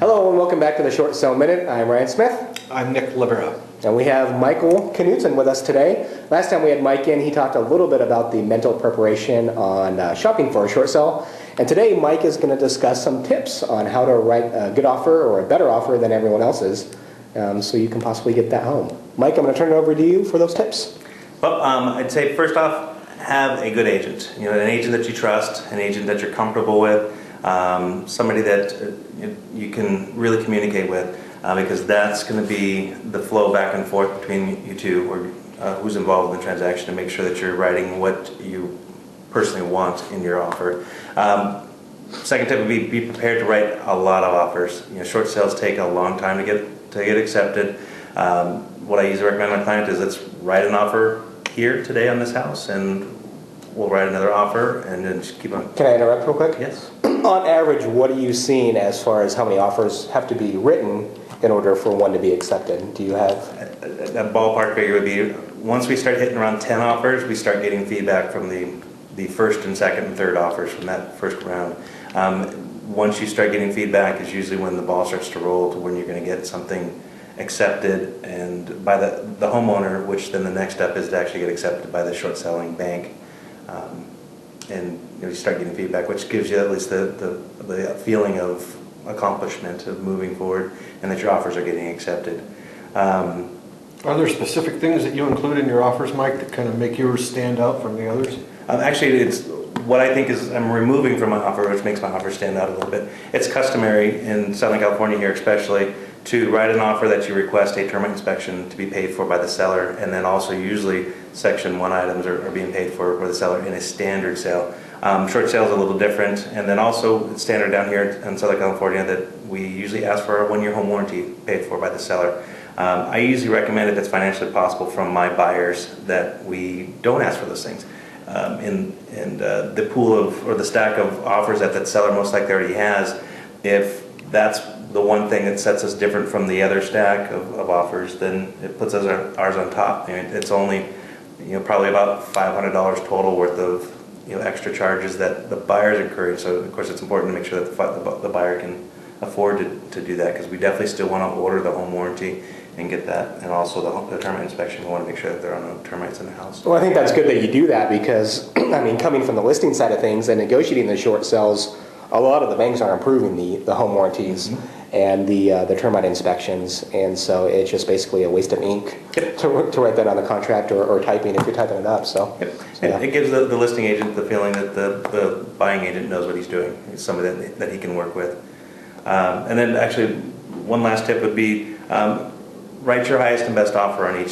Hello and welcome back to the Short Sale Minute. I'm Ryan Smith. I'm Nick Libera. And we have Michael Knutson with us today. Last time we had Mike in, he talked a little bit about the mental preparation on shopping for a short sale. And today Mike is going to discuss some tips on how to write a good offer or a better offer than everyone else's so you can possibly get that home. Mike, I'm going to turn it over to you for those tips. Well, I'd say first off, have a good agent. You know, an agent that you trust, an agent that you're comfortable with, somebody that you can really communicate with, because that's going to be the flow back and forth between you two, or who's involved in the transaction, to make sure that you're writing what you personally want in your offer. Second tip would be prepared to write a lot of offers. You know, short sales take a long time to get accepted. What I usually recommend to my client is, let's write an offer here today on this house, and we'll write another offer, and then just keep on. Can I interrupt real quick? Yes. On average, what are you seeing as far as how many offers have to be written in order for one to be accepted? Do you have? That ballpark figure would be, once we start hitting around 10 offers, we start getting feedback from the first and second and third offers from that first round. Once you start getting feedback is usually when the ball starts to roll to when you're going to get something accepted and by the homeowner, which then the next step is to actually get accepted by the short selling bank. And you start getting feedback, which gives you at least the feeling of accomplishment of moving forward, and that your offers are getting accepted. Are there specific things that you include in your offers, Mike, that kind of make yours stand out from the others? Actually, it's what I think is I'm removing from my offer, which makes my offer stand out a little bit. It's customary in Southern California here, especially, to write an offer that you request a termite inspection to be paid for by the seller, and then also usually Section 1 items are being paid for the seller in a standard sale. Short sale is a little different, and then also it's standard down here in Southern California that we usually ask for a 1-year home warranty paid for by the seller. I usually recommend, if it's financially possible, from my buyers that we don't ask for those things. In the pool of, or the stack of offers that seller most likely already has, if that's the one thing that sets us different from the other stack of offers, then it puts ours on top. I mean, it's only probably about $500 total worth of extra charges that the buyer's incurring. So of course it's important to make sure that the buyer can afford to do that, because we definitely still want to order the home warranty and get that, and also the termite inspection. We want to make sure that there are no termites in the house. Well, I think that's good that you do that, because I mean, coming from the listing side of things and negotiating the short sales, a lot of the banks are improving the home warranties and the termite inspections, and so it's just basically a waste of ink to write that on the contract or typing if you're typing it up. So it gives the listing agent the feeling that the buying agent knows what he's doing. It's somebody that he can work with. And then actually, one last tip would be, write your highest and best offer on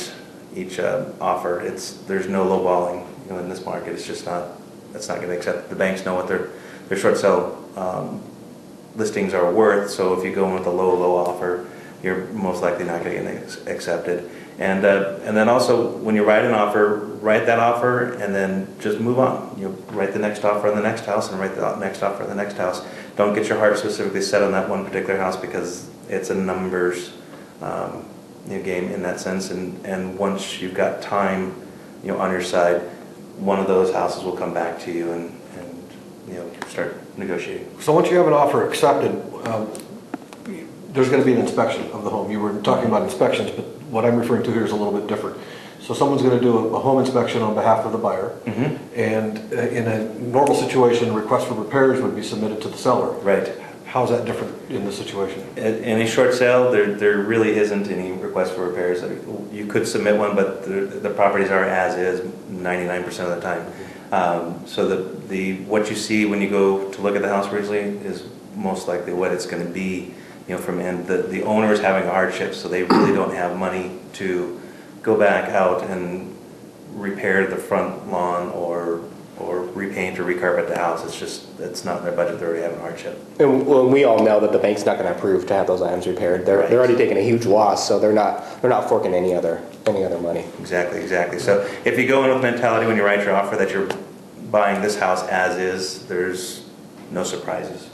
each offer. There's no lowballing in this market. It's just that's not going to accept. The banks know what their short sale listings are worth, so if you go in with a low offer, you're most likely not going to get accepted. And then also, when you write an offer, write that offer and then just move on. Write the next offer on the next house, and write the next offer on the next house. Don't get your heart specifically set on that one particular house, because it's a numbers game in that sense. And once you've got time on your side, one of those houses will come back to you and start negotiating. So once you have an offer accepted, there's going to be an inspection of the home. You were talking about inspections, but what I'm referring to here is a little bit different. So someone's going to do a home inspection on behalf of the buyer, and in a normal situation, a request for repairs would be submitted to the seller. Right. How's that different in this situation? In a short sale, there really isn't any request for repairs. You could submit one, but the properties are as is 99% of the time. So what you see when you go to look at the house originally is most likely what it's going to be, from end. The owner is having a hardship, so they really don't have money to go back out and repair the front lawn or repaint or recarpet the house. It's not in their budget. They're already having a hardship. And we all know that the bank's not going to approve to have those items repaired. They're already taking a huge loss, so they're not forking any other money. Exactly. So if you go in with mentality when you write your offer that you're buying this house as is, there's no surprises.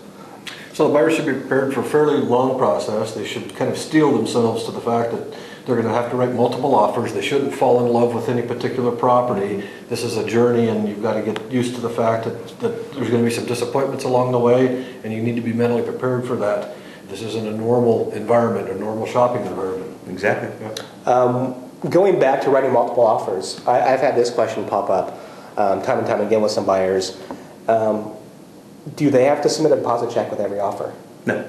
So the buyer should be prepared for a fairly long process. They should kind of steel themselves to the fact that they're going to have to write multiple offers. They shouldn't fall in love with any particular property. This is a journey, and you've got to get used to the fact that there's going to be some disappointments along the way, and you need to be mentally prepared for that. This isn't a normal environment, a normal shopping environment. Exactly. Going back to writing multiple offers, I've had this question pop up time and time again with some buyers. Do they have to submit a deposit check with every offer? No.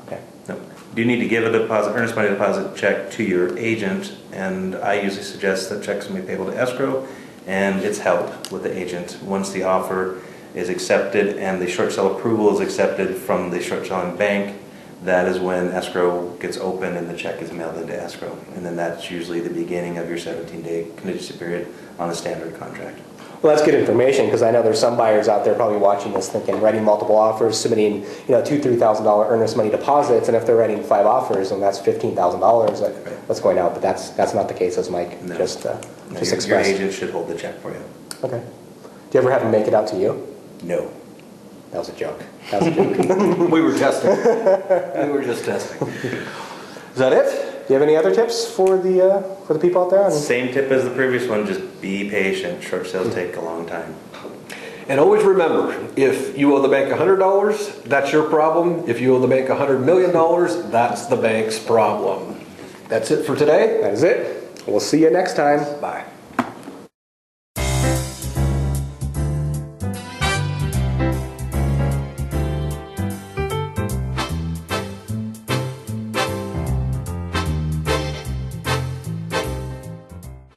Okay. No. You need to give a deposit, earnest money deposit check to your agent, and I usually suggest that checks may be payable to escrow, and it's held with the agent. Once the offer is accepted and the short sale approval is accepted from the short selling bank, that is when escrow gets open and the check is mailed into escrow. And then that's usually the beginning of your 17-day contingency period on a standard contract. Well, that's good information, because I know there's some buyers out there probably watching this thinking, writing multiple offers, submitting, $2,000, $3,000 earnest money deposits, and if they're writing 5 offers, and that's $15,000 that's going out. But that's not the case, as Mike No. just No, expressed. your agent should hold the check for you. Okay. Do you ever have them make it out to you? No. That was a joke. That was a joke. We were testing. We were just testing. Is that it? Do you have any other tips for the people out there? Same tip as the previous one, just be patient. Short sales take a long time. And always remember, if you owe the bank $100, that's your problem. If you owe the bank $100 million, that's the bank's problem. That's it for today. That is it. We'll see you next time. Bye.